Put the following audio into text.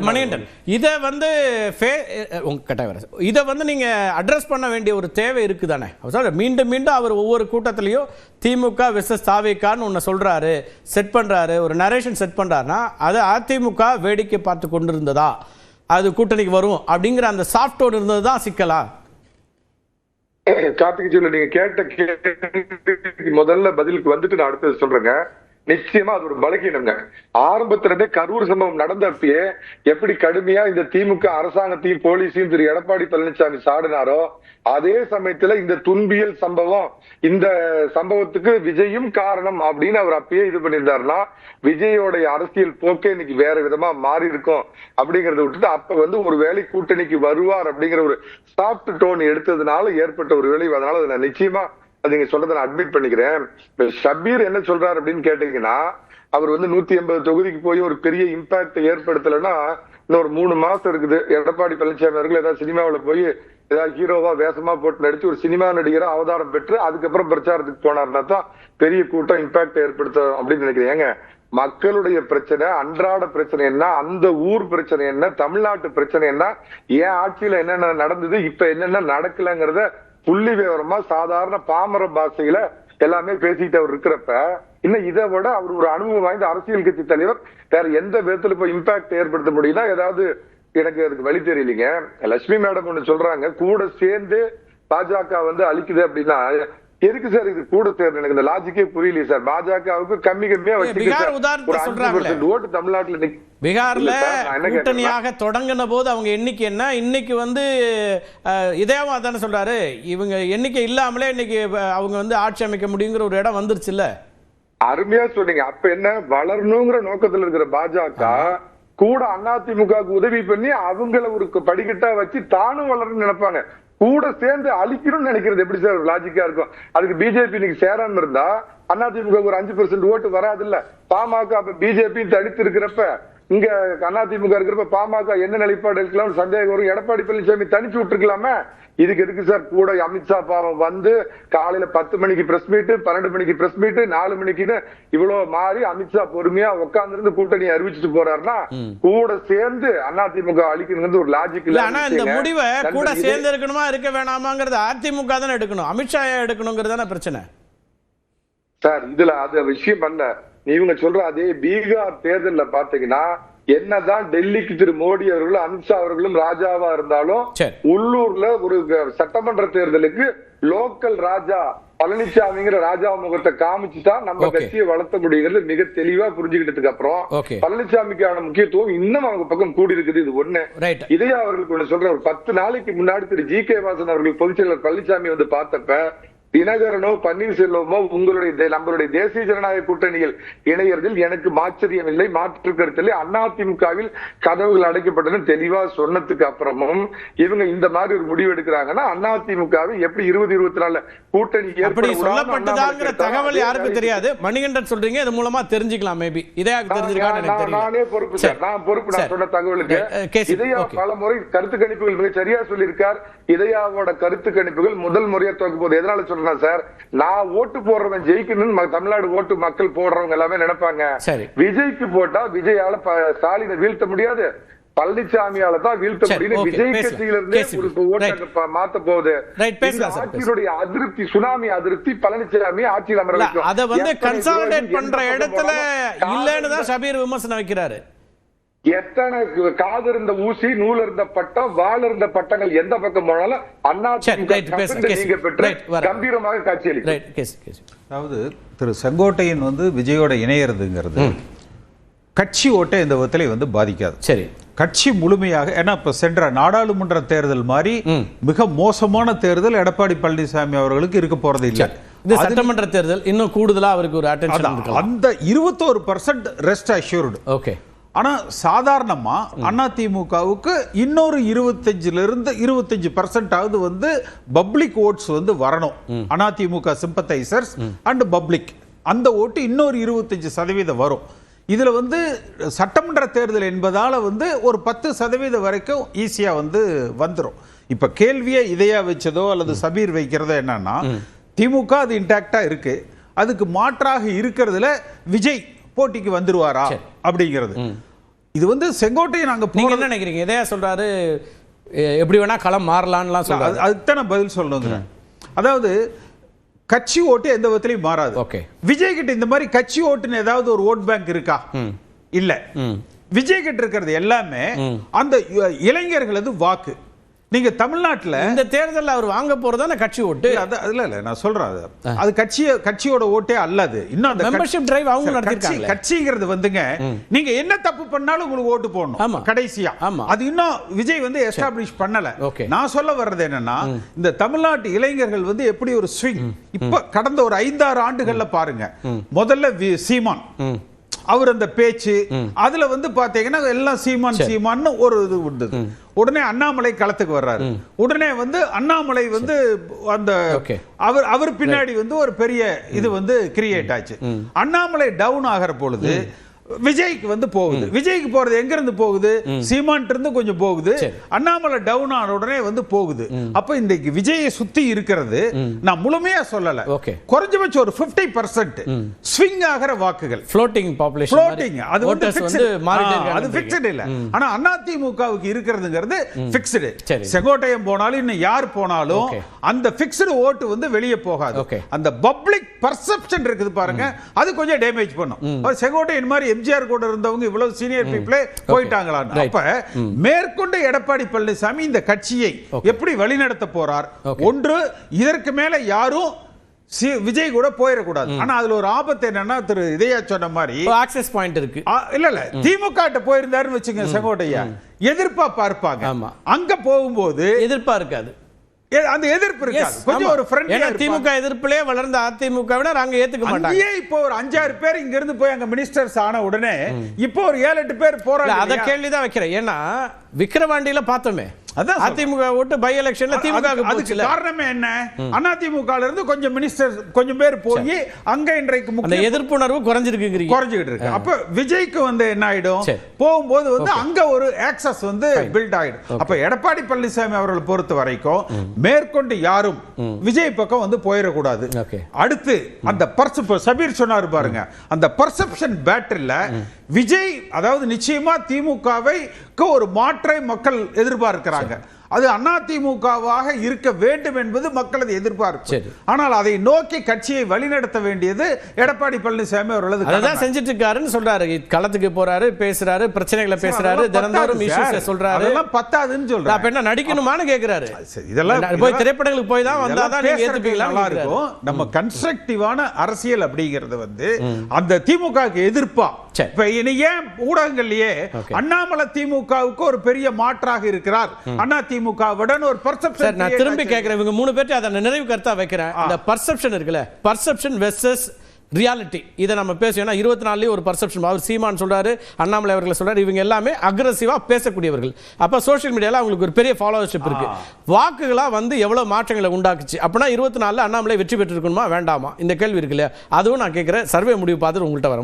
மணிகண்டன், இதை வந்து இதை வந்து நீங்க அட்ரஸ் பண்ண வேண்டிய ஒரு தேவை இருக்குதானே? மீண்டும் மீண்டும் அவர் ஒவ்வொரு கூட்டத்திலையும் திமுக வெர்சஸ் தாவேகான்னு ஒன்று சொல்றாரு, செட் பண்றாரு, ஒரு நரேஷன் செட் பண்றாருன்னா அது அதிமுக வேடிக்கை பார்த்து கொண்டிருந்ததா, அது கூட்டணிக்கு வரும் அப்படிங்கிற அந்த சாஃப்ட் டோன் இருந்தது தான் சிக்கலா? கார்த்திகை சொல்ல நீங்க கேட்ட முதல்ல பதிலுக்கு வந்துட்டு நான் அடுத்தது சொல்றேங்க. நிச்சயமா அது ஒரு பலகீனங்க. ஆரம்பத்துல இருந்தே கரூர் சம்பவம் நடந்தப்பயே எப்படி கடுமையா இந்த திமுக அரசாங்கத்தையும் போலீஸையும் திரு எடப்பாடி பழனிசாமி சாடினாரோ, அதே சமயத்துல இந்த துன்பியல் சம்பவம், இந்த சம்பவத்துக்கு விஜயும் காரணம் அப்படின்னு அவர் அப்பயே இது பண்ணியிருந்தாருன்னா விஜயோடைய அரசியல் போக்கே இன்னைக்கு வேற விதமா மாறி இருக்கும் அப்படிங்கறத விட்டுட்டு அப்ப வந்து ஒரு வேலை கூட்டணிக்கு வருவார் அப்படிங்கிற ஒரு சாஃப்ட் டோன் எடுத்ததுனால ஏற்பட்ட ஒரு விளைவு. அதனால அதை நான் நிச்சயமா அது நீங்க சொல்றதை நான் அட்மிட் பண்ணிக்கிறேன். ஷபீர் என்ன சொல்றாரு அப்படின்னு கேட்டீங்கன்னா, அவர் வந்து 180 தொகுதிக்கு போய் ஒரு பெரிய இம்பாக்ட் ஏற்படுத்தலைன்னா இன்னொரு 3 மாசம் இருக்குது. எடப்பாடி பழனிசாமி அவர்கள் ஏதாவது சினிமாவில் போய் ஏதாவது ஹீரோவா வேஷமா போட்டு நடிச்சு ஒரு சினிமா நடிகரா அவதாரம் பெற்று அதுக்கப்புறம் பிரச்சாரத்துக்கு போனார்னா தான் பெரிய கூட்டம் இம்பாக்ட் ஏற்படுத்தும் அப்படின்னு நினைக்கிறேன். ஏங்க, மக்களுடைய பிரச்சனை, அன்றாட பிரச்சனை என்ன, அந்த ஊர் பிரச்சனை என்ன, தமிழ்நாட்டு பிரச்சனை என்ன, ஏன் ஆட்சியில என்னென்ன நடந்தது, இப்ப என்னென்ன நடக்கலங்கிறத புள்ளி விவரமா சாதாரண பாமர பாஷையில எல்லாமே பேசிட்டு அவர் இருக்கிறப்ப, இன்னும் இதை விட அவர் ஒரு அனுபவம் வாய்ந்த அரசியல் கட்சி தலைவர் வேற எந்த விதத்துல இப்ப இம்பாக்ட் ஏற்படுத்த முடியுதா? ஏதாவது எனக்கு அதுக்கு வழி தெரியலீங்க. லட்சுமி மேடம் ஒண்ணு சொல்றாங்க, கூட சேர்ந்து பாஜக வந்து அழிக்குது அப்படின்னா எதுக்கு சார் இது கூட சேர்ந்து? எனக்கு இந்த லாஜிக்கே புரியல சார். பாஜகவுக்கு கம்மியா வச்சுக்கிட்டு ஓட்டு தமிழ்நாட்டுல பீகார்ல கூட்டணியாக தொடங்கின போது அவங்க எண்ணிக்கை என்ன, இன்னைக்கு வந்து இதேவா தானே சொல்றாரு, இவங்க எண்ணிக்கை இல்லாமலே இன்னைக்கு அவங்க வந்து ஆட்சி அமைக்க முடியுங்கிற ஒரு இடம் வந்துருச்சு இல்ல? அருமையா சொன்னீங்க. அப்ப என்ன, வளரணுங்கிற நோக்கத்துல இருக்கிற பாஜக கூட அதிமுக உதவி பண்ணி அவங்கள ஒரு படிக்கட்டா வச்சு தானும் வளரணும்னு நினைப்பாங்க. கூட சேர்ந்து அழிக்கணும்னு நினைக்கிறது எப்படி சார் லாஜிக்கா இருக்கும்? அதுக்கு பிஜேபி இன்னைக்கு சேராம இருந்தா அதிமுக ஒரு 5% ஓட்டு வராது இல்ல. பாமக அப்ப பிஜேபி தடுத்து இருக்கிறப்ப இங்க அதிமுக இருக்கிறப்ப பாமக என்ன நிலைப்பாடு எடுக்கலாம் சந்தேகம் வரும். எடப்பாடி பழனிசாமி தனிச்சு விட்டுருக்கலாமே. இதுக்கு எதுக்கு சார் கூட அமித்ஷா பாவம் வந்து காலையில 10 மணிக்கு பிரஸ் மீட், 12 மணிக்கு பிரஸ் மீட், 4 மணிக்குன்னு இவ்வளவு மாறி அமித்ஷா பொறுமையா உட்கார்ந்து இருந்து கூட்டணி அறிவிச்சுட்டு போறாருன்னா கூட சேர்ந்து அதிமுக அழிக்கணுங்கிறது ஒரு லாஜிக் இல்ல. ஆனா இந்த முடிவை கூட சேர்ந்து இருக்கணுமா இருக்க வேணாமாங்கிறது அதிமுக தானே எடுக்கணும், அமித்ஷா எடுக்கணுங்கிறது தானே பிரச்சனை சார். இதுல அது விஷயம் பண்ண இவங்க சொல்ற அதே பீகார் தேர்தல்ல பாத்தீங்கன்னா என்னதான் டெல்லிக்கு திரு மோடி அவர்களும் அமித்ஷா அவர்களும் ராஜாவா இருந்தாலும் உள்ளூர்ல ஒரு சட்டமன்ற தேர்தலுக்கு லோக்கல் ராஜா பழனிசாமிங்கிற ராஜா முகத்தை காமிச்சுட்டா நம்ம கட்சியை வளர்த்த முடியுங்கிறது மிக தெளிவா புரிஞ்சுக்கிட்டதுக்கு அப்புறம் பழனிசாமிக்கான முக்கியத்துவம் இன்னும் அவங்க பக்கம் கூடி இருக்குது. இது ஒண்ணு. இதையே அவர்களுக்கு ஒண்ணு சொல்ற, ஒரு 10 நாளைக்கு முன்னாடி திரு ஜி.கே. வாசன் அவர்கள் பொதுச் செயலர் பழனிசாமி வந்து பார்த்தப்ப தினகரனோ பன்னீர்செல்வமோ நம்மளுடைய தேசிய ஜனநாயக கூட்டணியில் இணையறதில் எனக்கு ஆச்சரியம் இல்லை, மாற்று கருத்தில்லை, அதிமுகவில் கதவுகள் அடைக்கப்பட்டது தெளிவா சொன்னதுக்கு அப்புறமும் இவங்க இந்த மாதிரி ஒரு முடிவு எடுக்கிறாங்கன்னா அதிமுகவை எப்படி 2024 கூட்டணி சொல்லப்பட்டதாங்கிற தகவல் யாருக்கும் தெரியாது. மணிகண்டன் சொல்றீங்க, இது மூலமா தெரிஞ்சுக்கலாம். மேபி இதே நானே பொறுப்பு சார், நான் பொறுப்பு. நான் சொன்ன தகவலுக்கு இதையா பல முறை கருத்து கணிப்புகள் மிக சரியா சொல்லியிருக்கார். இதையாவோட கருத்து கணிப்புகள் முதல் முறையா தோக்க போது எதனால சொல்றேன் சார், நான் ஓட்டு போடுறவன் ஜெயிக்கணும்னு தமிழ்நாடு ஓட்டு மக்கள் போடுறவங்க எல்லாமே நினைப்பாங்க. விஜய்க்கு போட்டா விஜயால ஸ்டாலினை வீழ்த்த முடியாது, பழனிசாமியால தான் வீழ்த்த முடியும். விஜய் கட்சியில இருந்தே ஒரு ஓட்டை மாத்த போகுது. ஆட்சியினுடைய அதிருப்தி, சுனாமி அதிருப்தி பழனிசாமி ஆட்சியில் அமர வைக்கும். அதை வந்து கன்சாலிடேட் பண்ற இடத்துல இல்லன்னு தான் ஷபீர் விமர்சனம் வைக்கிறாரு. எத்தனை காது இருந்த ஊசி, நூல் இருந்த பட்டம், வாள் இருந்த பட்டங்கள் எந்த பக்கம் போனாலும் கம்பீரமாக காட்சியளிக்கும். அதாவது திரு செங்கோட்டையன் வந்து விஜயோட இணையறதுங்கிறது கட்சி ஓட்டை இந்த விதத்திலே வந்து பாதிக்காது. சரி, கட்சி முழுமையாக, ஏன்னா இப்ப சென்ற நாடாளுமன்ற தேர்தல் மாதிரி மிக மோசமான தேர்தல் எடப்பாடி பழனிசாமி அவர்களுக்கு இருக்க போறது இல்லை. இது சட்டமன்ற தேர்தல், இன்னும் கூடுதலா அவருக்கு ஒரு அட்டென்ஷன், அந்த 21% ரெஸ்ட் அஷ்யூர்டு. ஓகே. ஆனா சாதாரணமா அதிமுகவுக்கு இன்னொரு 25% வந்து பப்ளிக் ஓட்ஸ் வந்து வரணும். அதிமுக சிம்பத்தைசர்ஸ் அண்ட் பப்ளிக் அந்த ஓட்டு இன்னொரு 25% வரும். இதுல வந்து சட்டமன்ற தேர்தல் என்பதால வந்து ஒரு 10% வரைக்கும் ஈஸியா வந்து வந்துடும். இப்ப கேள்வியை இதையா வச்சதோ அல்லது சபீர் வைக்கிறதோ என்னன்னா, திமுக அது இன்டாக்டா இருக்கு, அதுக்கு மாற்றாக இருக்கிறதுல விஜய் போட்டிக்கு வந்துருவாரா அப்படிங்கிறது. இது வந்து செங்கோட்டையை நாங்க நீங்க என்ன நினைக்கிறீங்க? எதையா சொல்றாரு, எப்படி வேணா களம் மாறலாம்லாம் சொல்றாரு. அதுக்கு நான் பதில் சொல்லணும். அதாவது கட்சி ஓட்டு எந்த விதத்திலையும் மாறாது. ஓகே, விஜய் கிட்ட இந்த மாதிரி கட்சி ஓட்டுன்னு ஏதாவது ஒரு ஓட் பேங்க் இருக்கா? இல்ல. விஜய் கிட்ட இருக்கிறது எல்லாமே அந்த இளைஞர்களது வாக்கு. நீங்க தமிழ்நாட்டுல இந்த தேர்தலில் அவர் வாங்க போறதான கட்சி ஓட்டு. அதுல இல்ல, நான் சொல்றேன், அது கட்சியோட ஓட்டே அல்லது. இன்னும் அந்த மெம்பர்ஷிப் டிரைவ் அவங்க நடத்திருக்காங்க. கட்சிங்கிறது வந்துங்க, நீங்க என்ன தப்பு பண்ணாலும் உங்களுக்கு ஓட்டு போடணும் கடைசியா. அது இன்னும் விஜய் வந்து எஸ்டாப்ளிஷ் பண்ணல. நான் சொல்ல வர்றது என்னன்னா, இந்த தமிழ்நாட்டு இளைஞர்கள் வந்து எப்படி ஒரு ஸ்விங் இப்ப கடந்த ஒரு 5-6 ஆண்டுகள்ல பாருங்க. முதல்ல சீமான் அவர் அந்த பேச்சு, அதுல வந்து பாத்தீங்கன்னா எல்லாம் சீமான் ஒரு இது இருந்தது. உடனே அண்ணாமலை களத்துக்கு வர்றாரு. உடனே வந்து அண்ணாமலை வந்து அந்த அவர் பின்னாடி வந்து ஒரு பெரிய இது வந்து கிரியேட் ஆச்சு. அண்ணாமலை டவுன் ஆகிற பொழுது விஜய்க்கு வந்து போகுது. விஜய்க்கு போறது எங்க இருந்து போகுது? சீமான் இருந்து கொஞ்சம் போகுது. அண்ணாமலை டவுன் ஆன உடனே வந்து போகுது. அப்ப இன்றைக்கு விஜயை சுத்தி இருக்கிறது, நான் முழுமையா சொல்லல, குறைஞ்சபட்சம் ஒரு 50% ஸ்விங் ஆகிற வாக்குகள், ஃப்ளோட்டிங் பாப்புலேஷன், ஃப்ளோட்டிங். அது வந்து அது ஃபிக்ஸ்ட் இல்ல. ஆனா அதிமுகவுக்கு இருக்கிறதுங்கிறது ஃபிக்ஸ்டு. செங்கோட்டையம் போனாலும் இன்னும் யார் போனாலும் அந்த ஃபிக்ஸ்டு ஓட்டு வந்து வெளியே போகாது. அந்த பப்ளிக் பர்செப்ஷன் இருக்குது பாருங்க, அது கொஞ்சம் டேமேஜ் பண்ணும். செங்கோட்டையன் மாதிரி எம்ஜிஆர் கூட இருந்தவங்க இவ்வளவு சீனியர் பீப்பிளே போயிட்டாங்களான்னு. அப்ப மேற்கொண்டு எடப்பாடி பழனிசாமி இந்த கட்சியை எப்படி வழிநடத்த போறார்? ஒன்று, இதற்கு மேல யாரும் விஜய் கூட போயிடக்கூடாது. ஆனா அதுல ஒரு ஆபத்து என்னன்னா, திரு இதயா சொன்ன மாதிரி ஆக்சஸ் பாயிண்ட் இருக்கு. இல்ல திமுக கிட்ட போயிருந்தாருன்னு வச்சுங்க, செங்கோட்டையா எதிர்ப்பா பார்ப்பாங்க. அங்க போகும்போது எதிர்ப்பா இருக்காது, அந்த எதிர்ப்பு இருக்காது. கொஞ்சம் ஒரு ஃப்ரெண்ட்லியா. திமுக எதிர்ப்பிலே வளர்ந்த அதிமுக விட நாங்க ஏத்துக்க மாட்டாங்க. இப்போ ஒரு 5-6 பேர் இங்க இருந்து போய் அங்க மினிஸ்டர்ஸ் ஆன உடனே இப்போ ஒரு 7-8 பேர் போறாங்க. அத கேள்விதான் வைக்கிறேன். ஏன்னா விக்கிரவாண்டியில பார்த்தோமே, அதிமுக ஓட்டு பை எலெக்ஷன்ல திமுக. அதுக்கு காரணமே என்ன? அதிமுகல இருந்து கொஞ்சம் மினிஸ்டர் கொஞ்சம் பேர் போய் அங்க இன்றைக்கு அந்த எதிர்ப்புணர்வு குறைஞ்சிட்டு இருக்கு. அப்ப விஜய்க்கு வந்து என்ன ஆயிடும்? போகும்போது வந்து அங்க ஒரு ஆக்சஸ் வந்து பில்ட் ஆயிடும். அப்ப எடப்பாடி பழனிசாமி அவர்களை பொறுத்த வரைக்கும் மேற்கொண்டு யாரும் விஜய் பக்கம் வந்து போயிடக்கூடாது. அடுத்து அந்த சபீர் சொன்னாரு பாருங்க, அந்த பர்செப்ஷன் பேட்டரியில விஜய், அதாவது நிச்சயமா திமுகவை ஒரு மாற்றை மக்கள் எதிர்பார்க்கிறாங்க. அது அதிமுகவாக இருக்க வேண்டும் என்பது மக்களது எதிர்பார்ப்பு. ஆனால் அதை நோக்கி கட்சியை வழிநடத்த வேண்டியது எடப்பாடி பழனிசாமி அவர்களது. அதான் செஞ்சுட்டு இருக்காருன்னு சொல்றாரு. களத்துக்கு போறாரு, பேசுறாரு, பிரச்சனைகளை பேசுறாரு, தினந்தோறும் இஷ்யூஸ் சொல்றாரு. அதெல்லாம் பத்தாதுன்னு சொல்றாரு. அப்ப என்ன நடிக்கணுமான்னு கேக்குறாரு. இதெல்லாம் போய் திரைப்படங்களுக்கு போய் தான் வந்தாதான் நீங்க ஏத்துப்பீங்களா? நல்லா இருக்கும். நம்ம கன்ஸ்ட்ரக்டிவான அரசியல் அப்படிங்கிறது வந்து அந்த திமுகவுக்கு எதிர்ப்பா. இப்ப இனி ஏன் ஊடகங்கள்லயே அண்ணாமலை திமுகவுக்கு ஒரு பெரிய மாற்றாக இருக்கிறார், அதிமுகவுடன் ஒரு பர்செப்ஷன். நான் திரும்பி கேட்கிறேன், இவங்க 3 பேர்ட்ட அதை நிறைவு கருத்தா வைக்கிறேன். இந்த பர்செப்ஷன் இருக்குல்ல, பர்செப்ஷன் வெர்சஸ் ரியாலிட்டி, இதை நம்ம பேசுவோம். 24 ஒரு பர்செப்ஷன். அவர் சீமான் சொல்றாரு, அண்ணாமலை அவர்கள் சொல்றாரு, இவங்க எல்லாமே அக்ரெசிவா பேசக்கூடியவர்கள். அப்ப சோஷியல் மீடியால அவங்களுக்கு ஒரு பெரிய ஃபாலோவர்ஷிப் இருக்கு. வாக்குகளா வந்து எவ்வளவு மாற்றங்களை உண்டாக்குச்சு. அப்படின்னா 24 அண்ணாமலை வெற்றி பெற்றிருக்கணுமா வேண்டாமா? இந்த கேள்வி இருக்குல்ல, அதுவும் நான் கேட்கிறேன். சர்வே முடிவு பார்த்துட்டு உங்கள்கிட்ட வர